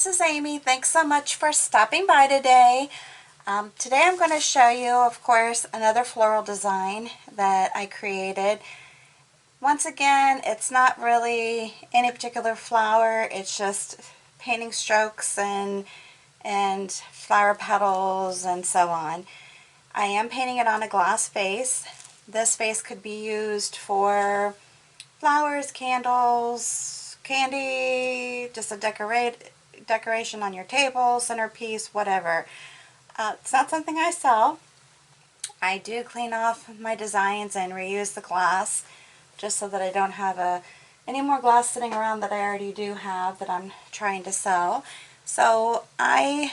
this is Amy. Thanks so much for stopping by today. Today I'm going to show you, of course, another floral design that I created. Once again, it's not really any particular flower, it's just painting strokes and flower petals and so on. I am painting it on a glass vase. This vase could be used for flowers, candles, candy, just a decoration on your table, centerpiece, whatever. It's not something I sell. I do clean off my designs and reuse the glass just so that I don't have any more glass sitting around that I already do have that I'm trying to sell. So I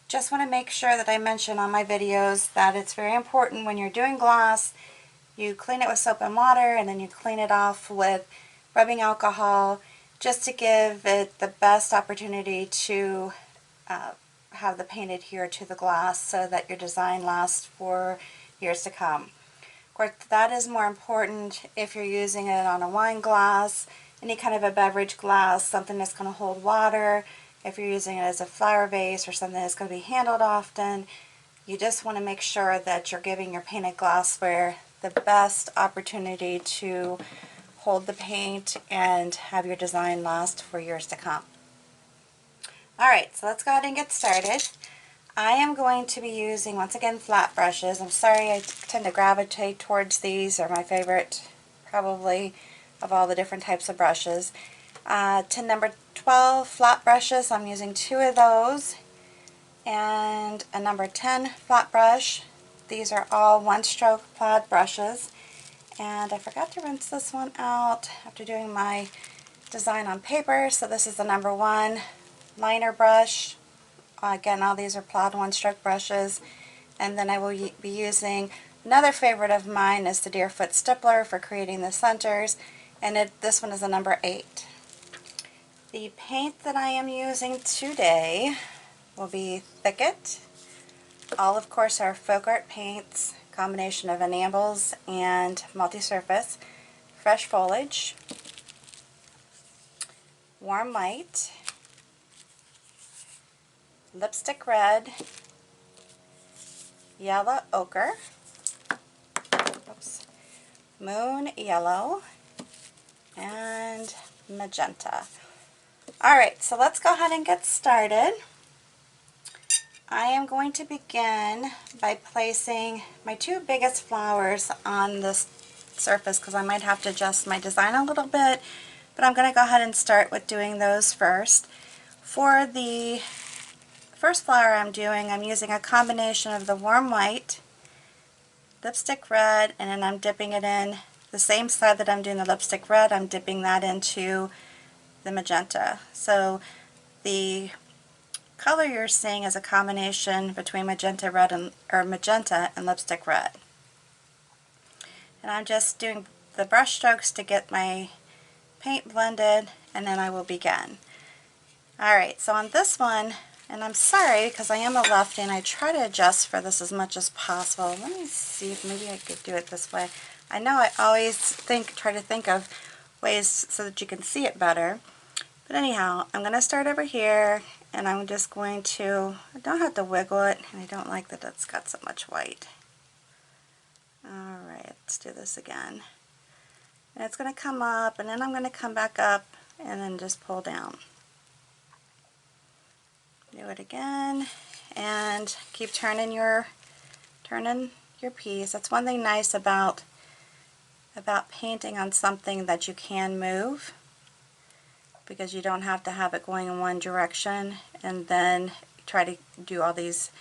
just want to make sure that I mention on my videos that it's very important when you're doing glass, you clean it with soap and water and then you clean it off with rubbing alcohol just to give it the best opportunity to have the paint adhere to the glass so that your design lasts for years to come. Of course, that is more important if you're using it on a wine glass, any kind of a beverage glass, something that's going to hold water. If you're using it as a flower vase or something that's going to be handled often, you just want to make sure that you're giving your painted glassware the best opportunity to hold the paint and have your design last for years to come. Alright, so let's go ahead and get started. I am going to be using, once again, flat brushes. I'm sorry, I tend to gravitate towards these. They're my favorite, probably, of all the different types of brushes. To number 12 flat brushes, I'm using 2 of those, and a number 10 flat brush. These are all one-stroke plaid brushes, and I forgot to rinse this one out after doing my design on paper, so this is the number 1 liner brush. Again, all these are plaid one-stroke brushes, and then I will be using another favorite of mine is the Deerfoot Stippler for creating the centers, and this one is a number 8. The paint that I am using today will be Thicket. All, of course, are folk art paints, combination of enamels and multi-surface, fresh foliage, warm white, lipstick red, yellow ochre, oops, moon yellow, and magenta. Alright, so let's go ahead and get started. I am going to begin by placing my 2 biggest flowers on this surface because I might have to adjust my design a little bit, but I'm going to go ahead and start with doing those first. For the first flower I'm using a combination of the warm white, lipstick red, and then I'm dipping it in the same side that I'm doing the lipstick red, I'm dipping that into the magenta. So the color you're seeing is a combination between magenta and lipstick red. And I'm just doing the brush strokes to get my paint blended, and then I will begin. Alright, so on this one, and I'm sorry because I am a lefty and I try to adjust for this as much as possible. Let me see if maybe I could do it this way. I know I always try to think of ways so that you can see it better. But anyhow, I'm going to start over here, and I'm just going to, I don't have to wiggle it, and I don't like that it's got so much white. Alright, let's do this again. And it's going to come up, and then I'm going to come back up, and then just pull down. Do it again, and keep turning your piece. That's one thing nice about painting on something that you can move, because you don't have to have it going in one direction and then try to do all these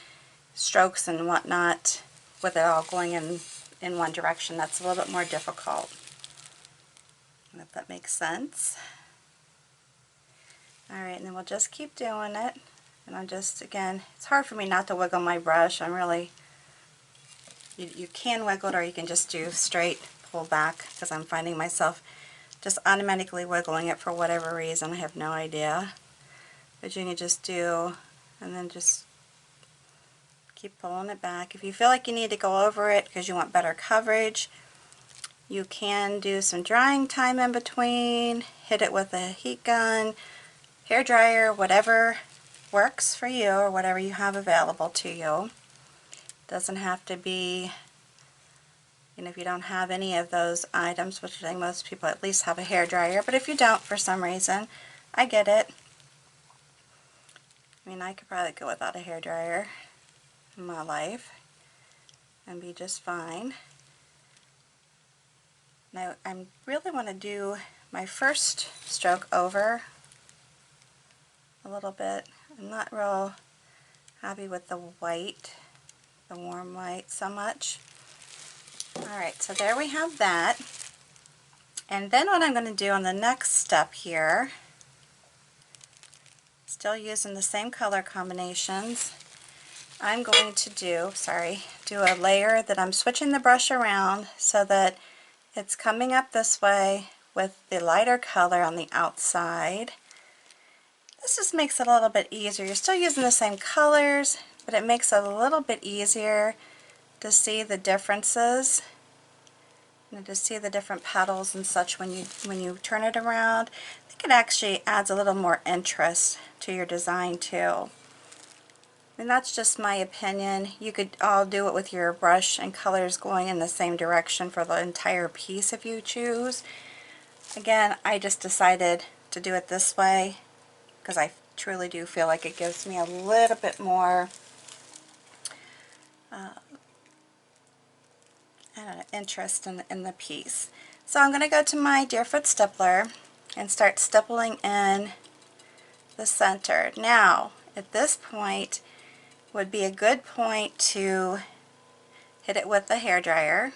strokes and whatnot with it all going in one direction. That's a little bit more difficult, if that makes sense. Alright, and then we'll just keep doing it. And I'm just, again, it's hard for me not to wiggle my brush. I'm really, you can wiggle it, or you can just do straight pull back, because I'm finding myself just automatically wiggling it for whatever reason. I have no idea. But you can just do, and then just keep pulling it back. If you feel like you need to go over it because you want better coverage, you can do some drying time in between, hit it with a heat gun, hair dryer, whatever works for you or whatever you have available to you. Doesn't have to be, you know, if you don't have any of those items, which I think most people at least have a hair dryer, but if you don't for some reason, I get it. I mean, I could probably go without a hair dryer in my life and be just fine. Now I really want to do my first stroke over a little bit. I'm not real happy with the white, the warm white so much. Alright, so there we have that. And then what I'm going to do on the next step here, still using the same color combinations, I'm going to do a layer that I'm switching the brush around so that it's coming up this way with the lighter color on the outside. This just makes it a little bit easier. You're still using the same colors, but it makes it a little bit easier to see the differences, and to see the different petals and such when you turn it around. I think it actually adds a little more interest to your design too. And that's just my opinion. You could all do it with your brush and colors going in the same direction for the entire piece if you choose. Again, I just decided to do it this way because I truly do feel like it gives me a little bit more I don't know, interest in the piece. So I'm going to go to my Deerfoot Stippler and start stippling in the center. Now, at this point would be a good point to hit it with the hairdryer.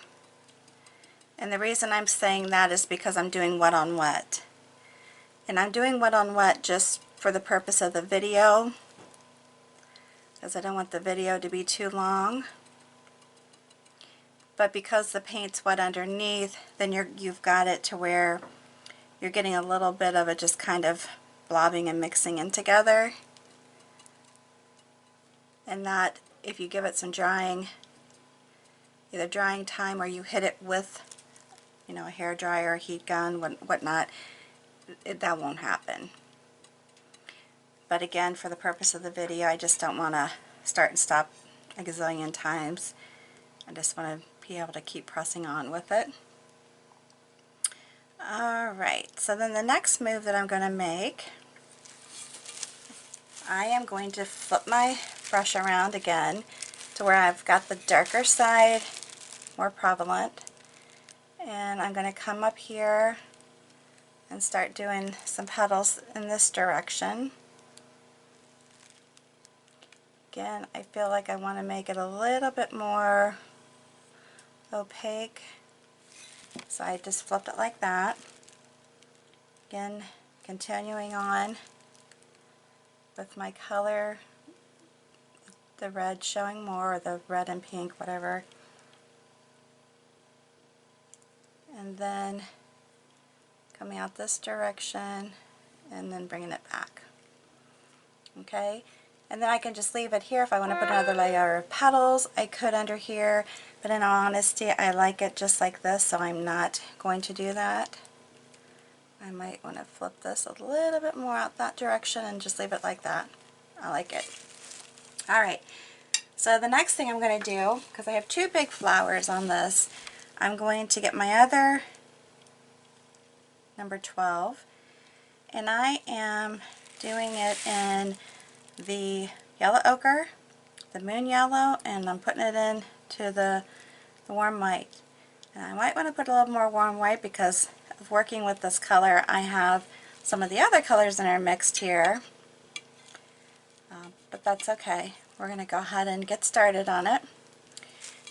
And the reason I'm saying that is because I'm doing wet on wet. And I'm doing wet on wet just for the purpose of the video, because I don't want the video to be too long. But because the paint's wet underneath, then you've got it to where you're getting a little bit of it just kind of blobbing and mixing in together. And that, if you give it some drying, either drying time or you hit it with, you know, a hair dryer, heat gun, whatnot, that won't happen. But again, for the purpose of the video, I just don't want to start and stop a gazillion times. I just want to be able to keep pressing on with it. Alright, so then the next move that I'm going to make, I am going to flip my brush around again to where I've got the darker side more prevalent, and I'm going to come up here and start doing some petals in this direction. Again, I feel like I want to make it a little bit more opaque, so I just flipped it like that. Again, continuing on with my color, the red showing more, or the red and pink, whatever. And then coming out this direction and then bringing it back. Okay, and then I can just leave it here. If I want to put another layer of petals, I could under here, but in all honesty, I like it just like this, so I'm not going to do that. I might want to flip this a little bit more out that direction and just leave it like that. I like it. Alright, so the next thing I'm going to do, because I have two big flowers on this, I'm going to get my other number 12, and I am doing it in the yellow ochre, the moon yellow, and I'm putting it in to the warm white. And I might want to put a little more warm white because of working with this color. I have some of the other colors that are mixed here, but that's okay. We're going to go ahead and get started on it.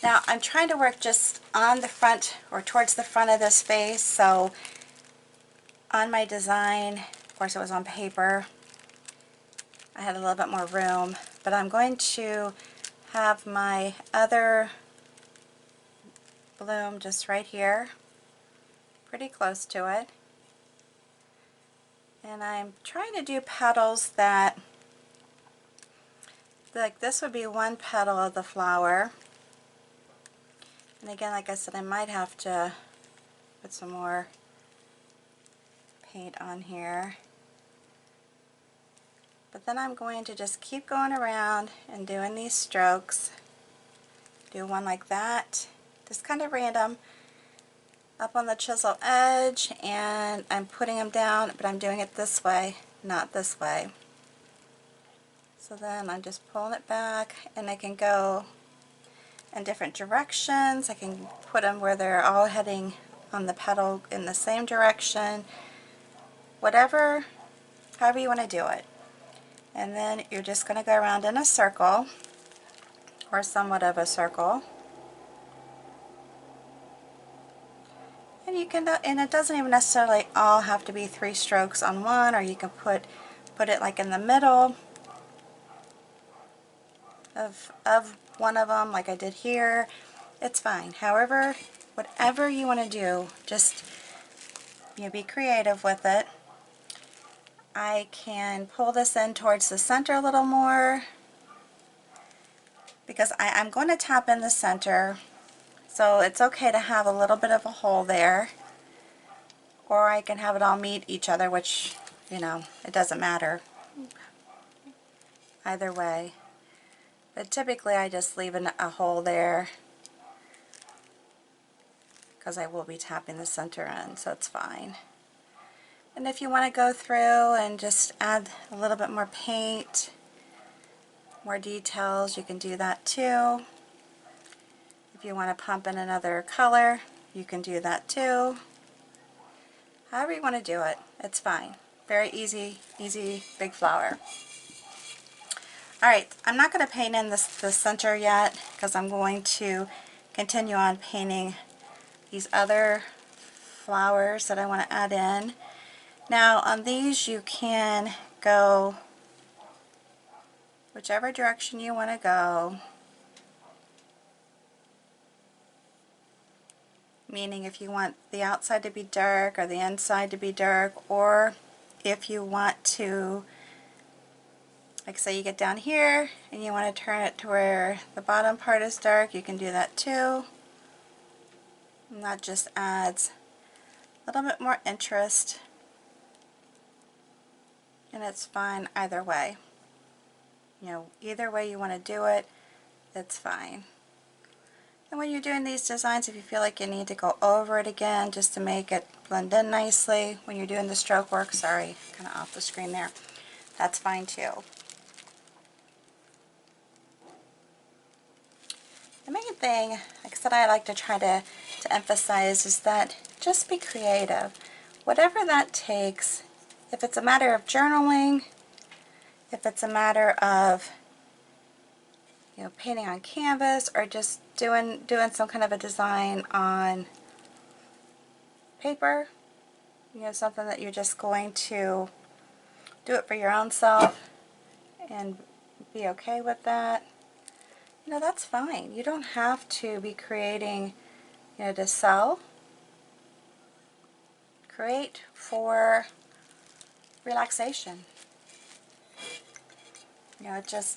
Now I'm trying to work just on the front or towards the front of this vase, so on my design, of course it was on paper, I had a little bit more room, but I'm going to have my other bloom just right here, pretty close to it, and I'm trying to do petals that, like this would be one petal of the flower, and again, like I said, I might have to put some more paint on here. But then I'm going to just keep going around and doing these strokes. Do one like that, just kind of random, up on the chisel edge, and I'm putting them down, but I'm doing it this way, not this way. So then I'm just pulling it back, and I can go in different directions. I can put them where they're all heading on the petal in the same direction, whatever, however you want to do it. And then you're just going to go around in a circle, or somewhat of a circle. And you can, and it doesn't even necessarily all have to be 3 strokes on one, or you can put it like in the middle of one of them, like I did here. It's fine. However, whatever you want to do, just be creative with it. I can pull this in towards the center a little more, because I'm going to tap in the center, so it's okay to have a little bit of a hole there, or I can have it all meet each other, which, it doesn't matter either way. But typically I just leave a hole there, because I will be tapping the center in, so it's fine. And if you want to go through and just add a little bit more paint, more details, you can do that too. If you want to pump in another color, you can do that too. However you want to do it, it's fine. Very easy, big flower. Alright, I'm not going to paint in the center yet, because I'm going to continue on painting these other flowers that I want to add in. Now on these you can go whichever direction you want to go, meaning if you want the outside to be dark or the inside to be dark, or if you want to, like say you get down here and you want to turn it to where the bottom part is dark, you can do that too. And that just adds a little bit more interest, and it's fine either way. Either way you want to do it, it's fine. And when you're doing these designs, if you feel like you need to go over it again just to make it blend in nicely when you're doing the stroke work, sorry, kind of off the screen there, that's fine too. The main thing, like I said, I like to try to emphasize is that just be creative. Whatever that takes, if it's a matter of journaling, if it's a matter of painting on canvas, or just doing some kind of a design on paper, something that you're just going to do it for your own self and be okay with that, that's fine. You don't have to be creating, to sell. Create for relaxation.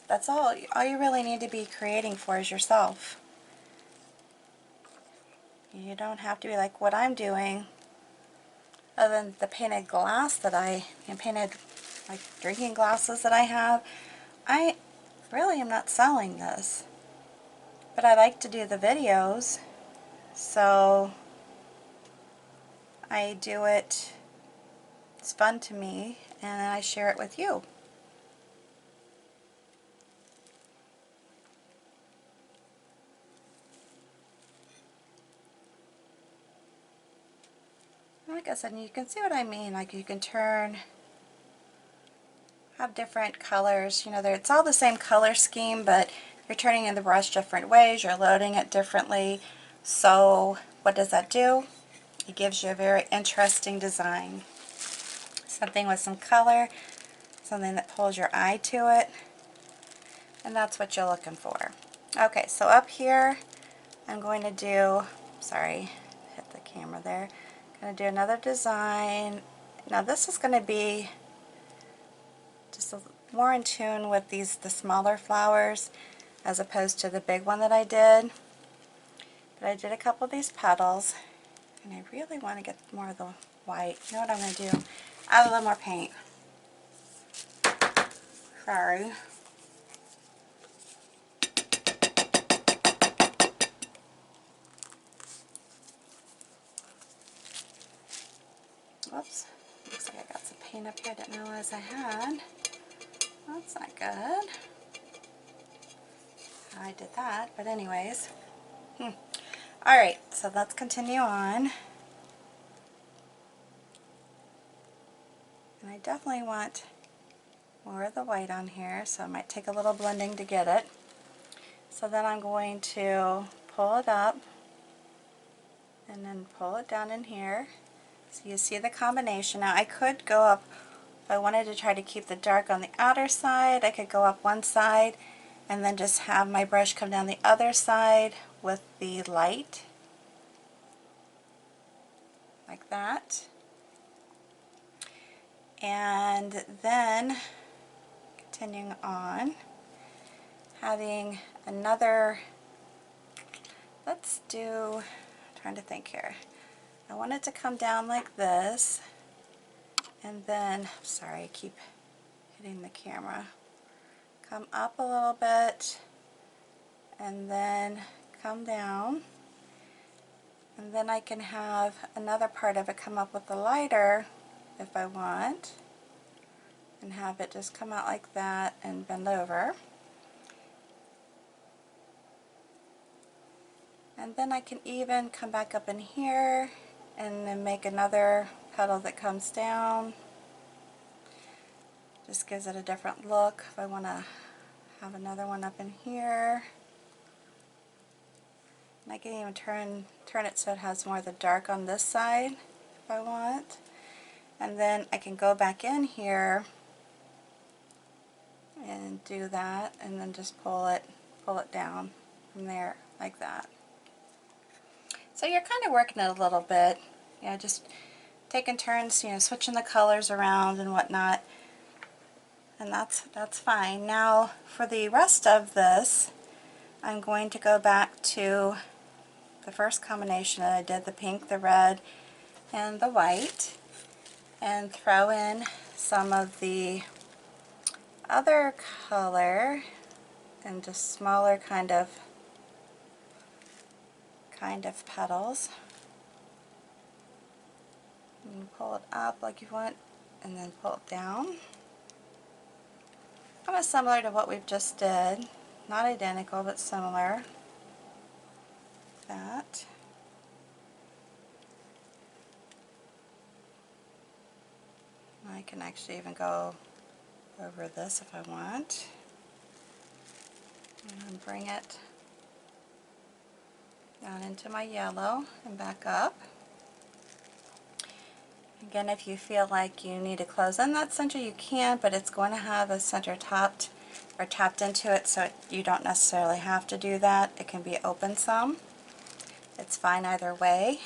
That's all you really need to be creating for is yourself. You don't have to be like what I'm doing, other than the painted glass that painted like drinking glasses that I have. I really am not selling this, but I like to do the videos, so I do it. It's fun to me, and then I share it with you. Like I said, you can see what I mean. Like you can have different colors. It's all the same color scheme, but you're turning in the brush different ways. You're loading it differently. So what does that do? It gives you a very interesting design. Something with some color, something that pulls your eye to it, and that's what you're looking for. Okay, so up here I'm going to do, sorry, hit the camera there. Going to do another design. Now this is going to be just more in tune with the smaller flowers as opposed to the big one that I did. But I did a couple of these petals, and I really want to get more of the white. You know what I'm going to do? Add a little more paint. Sorry. Whoops. Looks like I got some paint up here I didn't realize I had. That's not good. I did that, but anyways. Alright, so let's continue on. And I definitely want more of the white on here, so it might take a little blending to get it. So then I'm going to pull it up and then pull it down in here. So you see the combination. Now I could go up, if I wanted to try to keep the dark on the outer side, I could go up one side and then just have my brush come down the other side with the light, like that. And then continuing on, having another, let's do, I'm trying to think here. I want it to come down like this, and then, sorry, I keep hitting the camera. Come up a little bit, and then come down. And then I can have another part of it come up with the lighter if I want, and have it just come out like that and bend over. And then I can even come back up in here and then make another petal that comes down. Just gives it a different look. If I want to have another one up in here. And I can even turn it so it has more of the dark on this side if I want. And then I can go back in here and do that, and then just pull it down from there like that. So you're kind of working it a little bit, you know, just taking turns, you know, switching the colors around and whatnot, and that's fine. Now for the rest of this, I'm going to go back to the first combination that I did, the pink, the red, and the white, and throw in some of the other color and just smaller kind of petals. And pull it up like you want, and then pull it down. Kind of similar to what we've just did. Not identical, but similar. That. I can actually even go over this if I want. And bring it down into my yellow and back up. Again, if you feel like you need to close in that center, you can, but it's going to have a center tapped into it, so you don't necessarily have to do that. It can be open some. It's fine either way.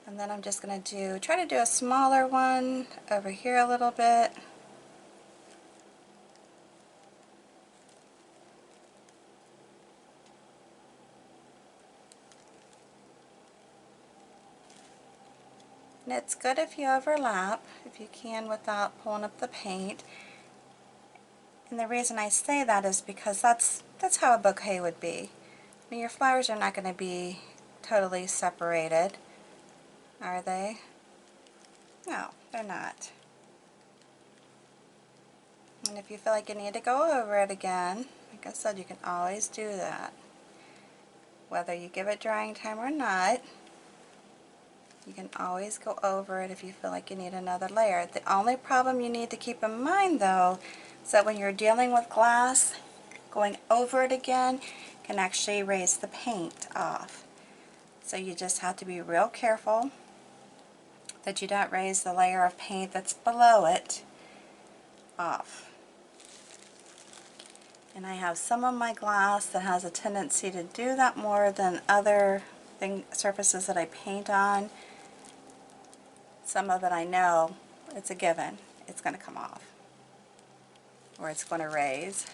And then I'm just going to try to do a smaller one over here a little bit. And it's good if you overlap, if you can, without pulling up the paint. And the reason I say that is because that's how a bouquet would be. I mean, your flowers are not going to be totally separated, are they? No, they're not. And if you feel like you need to go over it again, like I said, you can always do that. Whether you give it drying time or not, you can always go over it if you feel like you need another layer. The only problem you need to keep in mind, though, is that when you're dealing with glass, going over it again can actually erase the paint off. So you just have to be real careful that you don't raise the layer of paint that's below it off. And I have some of my glass that has a tendency to do that more than other surfaces that I paint on. Some of it I know it's a given, it's going to come off, or it's going to raise.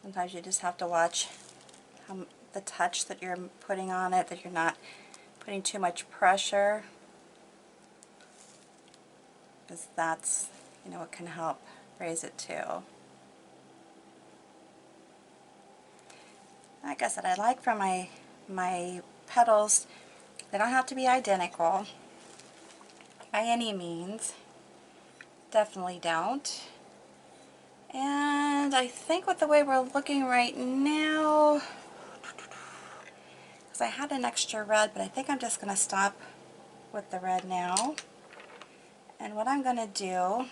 Sometimes you just have to watch the touch that you're putting on it, that you're not putting too much pressure, because that's you know, it can help raise it too. Like I said, I like for my petals, they don't have to be identical by any means. Definitely don't. And I think with the way we're looking right now, because I had an extra red, but I think I'm just going to stop with the red now. And what I'm going to do,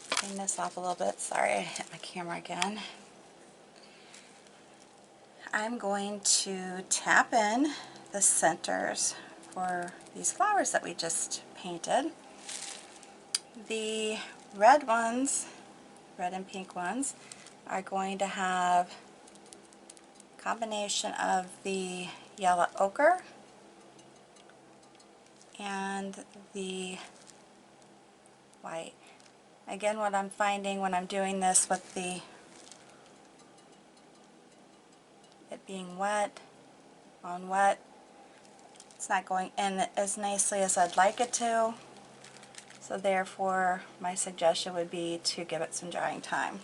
clean this off a little bit. Sorry, I hit my camera again. I'm going to tap in the centers for these flowers that we just painted. The red ones, red and pink ones, are going to have a combination of the yellow ochre and the white. Again, what I'm finding when I'm doing this with it being wet on wet, it's not going in as nicely as I'd like it to. So therefore, my suggestion would be to give it some drying time.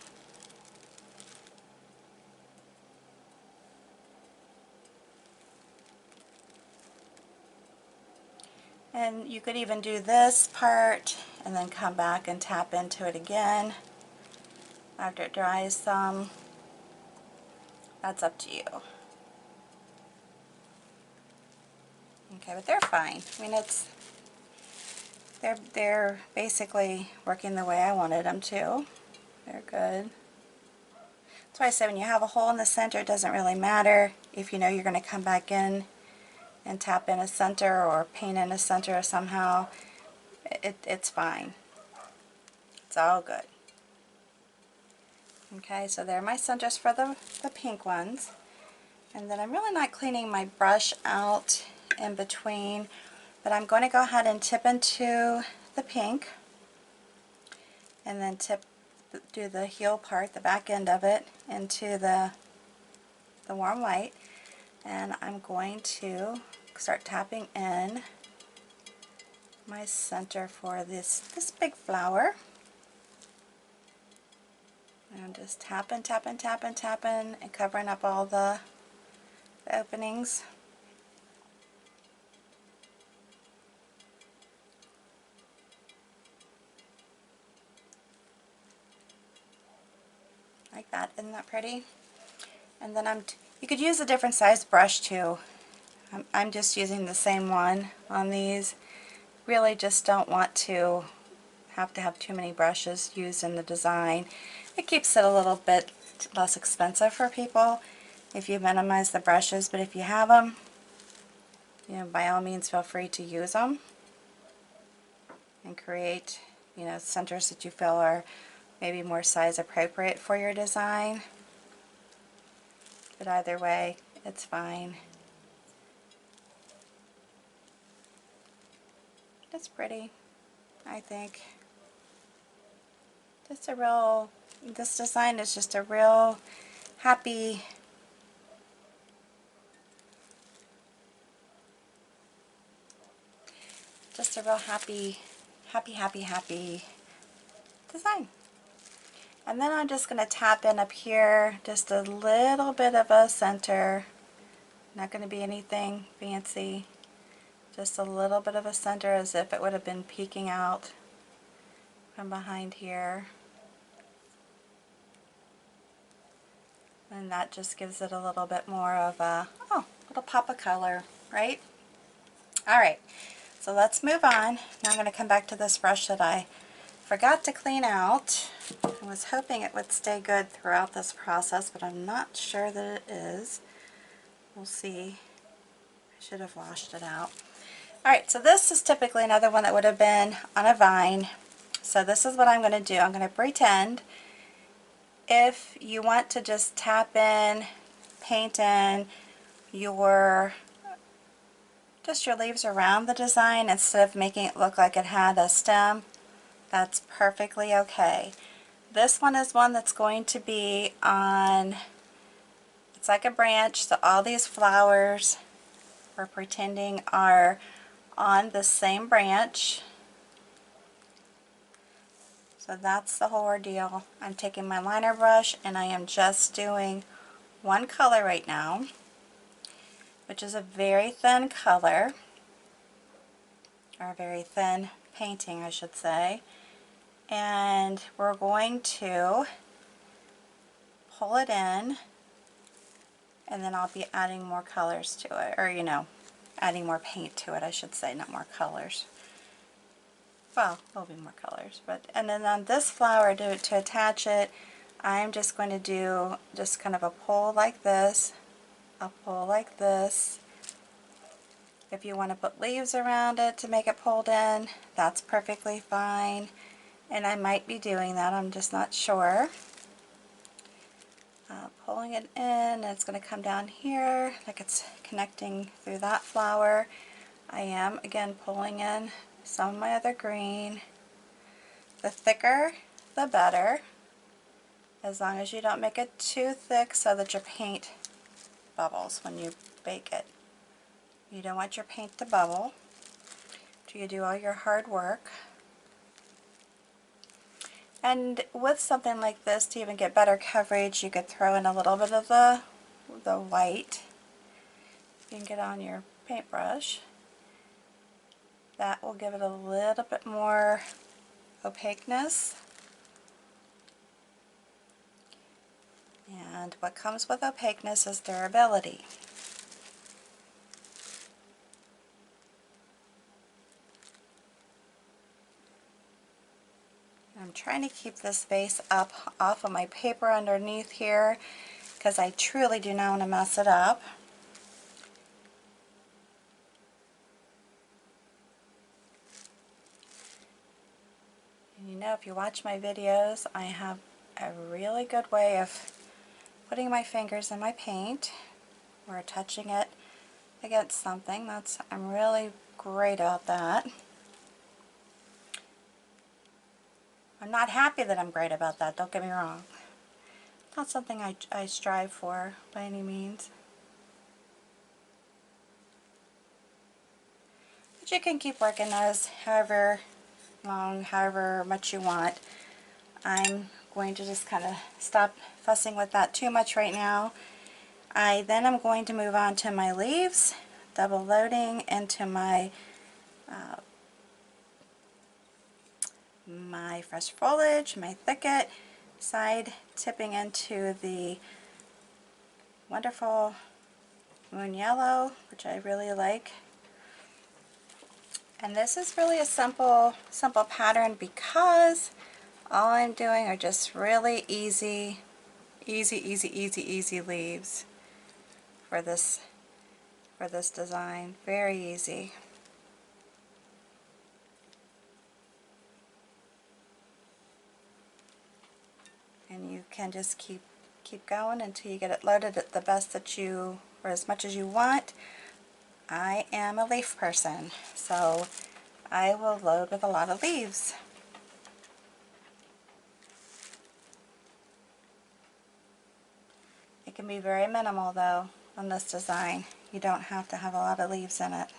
And you could even do this part and then come back and tap into it again after it dries some. That's up to you. Okay, but they're fine. I mean, they're basically working the way I wanted them to. They're good. That's why I said when you have a hole in the center, it doesn't really matter if you know you're going to come back in and tap in a center or paint in a center somehow. It's fine. It's all good. Okay, so there are my centers for the pink ones. And then I'm really not cleaning my brush out in between, but I'm going to go ahead and tip into the pink and then do the heel part, the back end of it, into the warm white. And I'm going to start tapping in my center for this big flower. And just tapping, tapping, tapping, tapping, and covering up all the openings. Like that. Isn't that pretty? And then you could use a different size brush too. I'm just using the same one on these. Really just don't want to have too many brushes used in the design. It keeps it a little bit less expensive for people if you minimize the brushes, but if you have them, you know, by all means feel free to use them and create, you know, centers that you feel are maybe more size appropriate for your design. But either way, it's fine. It's pretty, I think. This design is just a real happy, happy design. And then I'm just going to tap in up here, just a little bit of a center. Not going to be anything fancy. Just a little bit of a center as if it would have been peeking out from behind here. And that just gives it a little bit more of a, little pop of color, right? Alright, so let's move on. Now I'm going to come back to this brush that I forgot to clean out. I was hoping it would stay good throughout this process, but I'm not sure that it is. We'll see. I should have washed it out. Alright, so this is typically another one that would have been on a vine. So this is what I'm going to do. I'm going to pretend. If you want to just tap in, paint in just your leaves around the design instead of making it look like it had a stem, that's perfectly okay. This one is one that's going to be on, it's like a branch, so all these flowers we're pretending are on the same branch. So that's the whole ordeal. I'm taking my liner brush and I am just doing one color right now, which is a very thin color, or a very thin painting I should say, and we're going to pull it in, and then I'll be adding more colors to it, or adding more paint to it I should say, not more colors. Well, there'll be more colors, and then on this flower to attach it, I'm just going to do just kind of a pull like this, a pull like this. If you want to put leaves around it to make it pulled in, that's perfectly fine, and I might be doing that, I'm just not sure. Pulling it in, and it's going to come down here like it's connecting through that flower. I am again pulling in some of my other green. The thicker the better, as long as you don't make it too thick so that your paint bubbles when you bake it. You don't want your paint to bubble till you do all your hard work. And with something like this, to even get better coverage, you could throw in a little bit of the white. You can get on your paintbrush. That will give it a little bit more opaqueness. And what comes with opaqueness is durability. I'm trying to keep this vase up off of my paper underneath here because I truly do not want to mess it up. And you know, if you watch my videos, I have a really good way of putting my fingers in my paint or touching it against something. I'm really great about that. I'm not happy that I'm great about that, don't get me wrong. It's not something I strive for by any means. But you can keep working those however long, however much you want. I'm going to just kind of stop fussing with that too much right now. Then I'm going to move on to my leaves, double loading into my my fresh foliage, my Thicket, side tipping into the wonderful moon yellow, which I really like. And this is really a simple pattern because all I'm doing are just really easy leaves for this design. Very easy. And you can just keep going until you get it loaded at the best that you, or as much as you want. I am a leaf person, so I will load with a lot of leaves. It can be very minimal though on this design. You don't have to have a lot of leaves in it.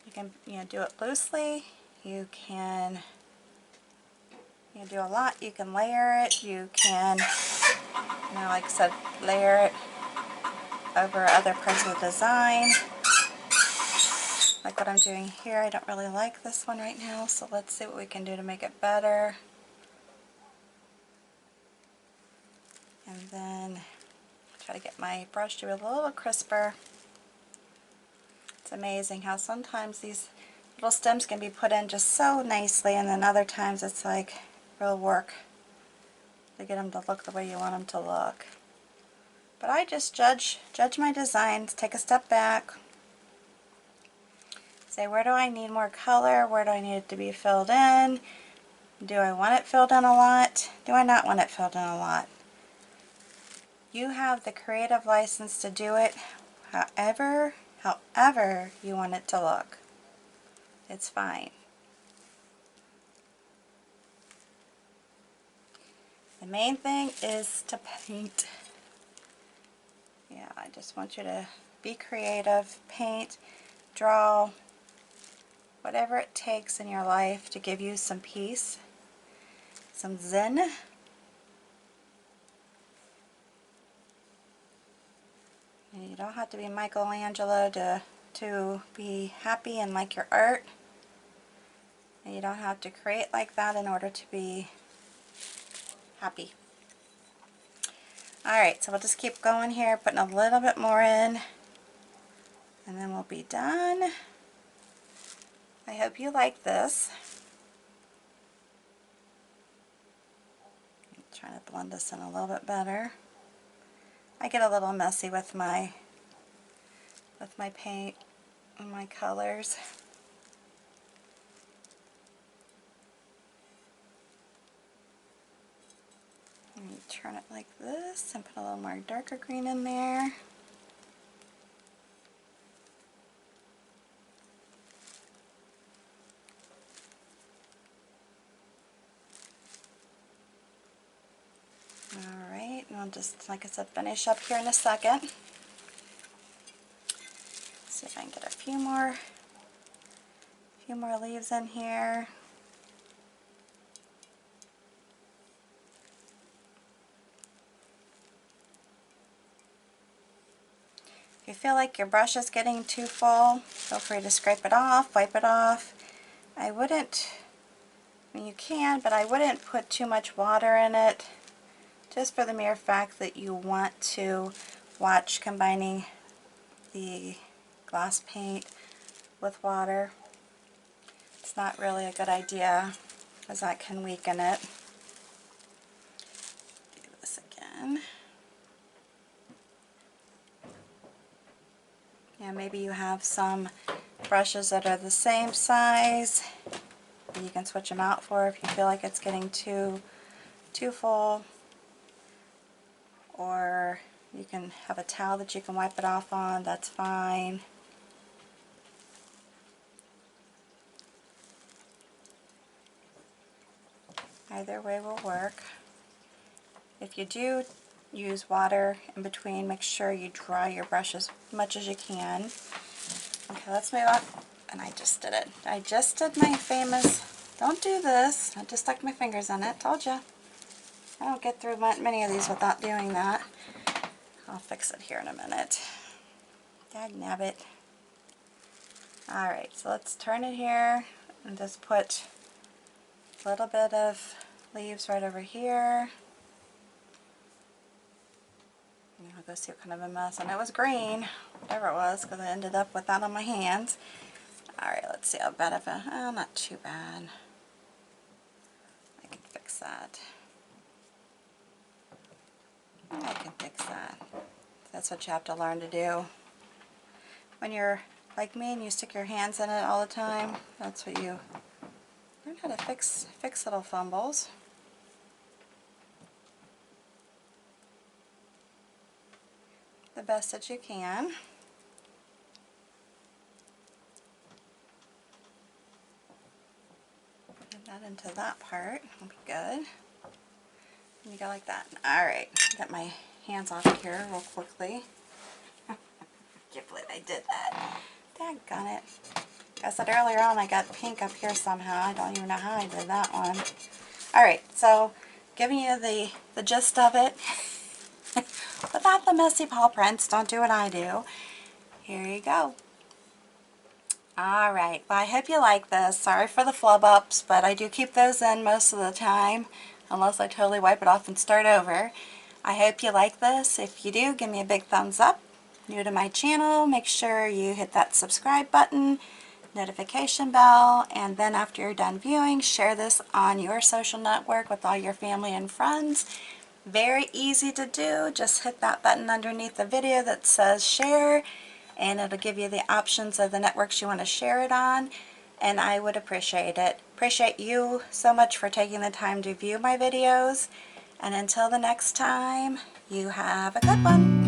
You can do it loosely. You can do a lot. You can layer it. You can, like I said, layer it over other parts of the design. Like what I'm doing here. I don't really like this one right now, so let's see what we can do to make it better. And then try to get my brush to be a little crisper. It's amazing how sometimes these little stems can be put in just so nicely, and then other times it's like real work to get them to look the way you want them to look. But I just judge my designs, take a step back, say where do I need more color, where do I need it to be filled in, do I want it filled in a lot, do I not want it filled in a lot. You have the creative license to do it however you want it to look. It's fine. The main thing is to paint. Yeah, I just want you to be creative, paint, draw, whatever it takes in your life to give you some peace some zen. And you don't have to be Michelangelo to be happy and like your art. And you don't have to create like that in order to be happy. Alright, so we'll just keep going here, putting a little bit more in, and then we'll be done. I hope you like this. I'm trying to blend this in a little bit better. I get a little messy with my paint and my colors. Let me turn it like this and put a little more darker green in there. Alright, and I'll just, like I said, finish up here in a second. See if I can get a few more leaves in here. If you feel like your brush is getting too full, feel free to scrape it off, wipe it off. I mean you can, but I wouldn't put too much water in it, just for the mere fact that you want to watch combining the glass paint with water. It's not really a good idea, because that can weaken it. Do this again. Yeah, maybe you have some brushes that are the same size, and you can switch them out for if you feel like it's getting too full. Or you can have a towel that you can wipe it off on, that's fine. Either way will work. If you do use water in between, make sure you dry your brush as much as you can. Okay, let's move on. And I just did it. I just did my famous, don't do this. I just stuck my fingers in it. Told ya. I don't get through many of these without doing that. I'll fix it here in a minute. Dagnabbit. Alright, so let's turn it here and just put a little bit of leaves right over here. And I'll go see what kind of a mess. And it was green, whatever it was, because I ended up with that on my hands. Alright, let's see how bad of a, oh, not too bad. I can fix that. I can fix that. That's what you have to learn to do. When you're like me and you stick your hands in it all the time, that's what you learn how to fix little fumbles. The best that you can. Get that into that part. Will be good. And you go like that. Alright, get my hands off here real quickly. Can't believe I did that. Daggone it. Like I said earlier on, I got pink up here somehow. I don't even know how I did that one. Alright, so giving you the gist of it. Without the messy paw prints, don't do what I do. Here you go. Alright, well I hope you like this. Sorry for the flub ups, but I do keep those in most of the time, unless I totally wipe it off and start over. I hope you like this. If you do, give me a big thumbs up. New to my channel, make sure you hit that subscribe button, notification bell, and then after you're done viewing, share this on your social network with all your family and friends. Very easy to do. Just hit that button underneath the video that says share, and it'll give you the options of the networks you want to share it on, and I would appreciate it. Appreciate you so much for taking the time to view my videos, and until the next time, you have a good one.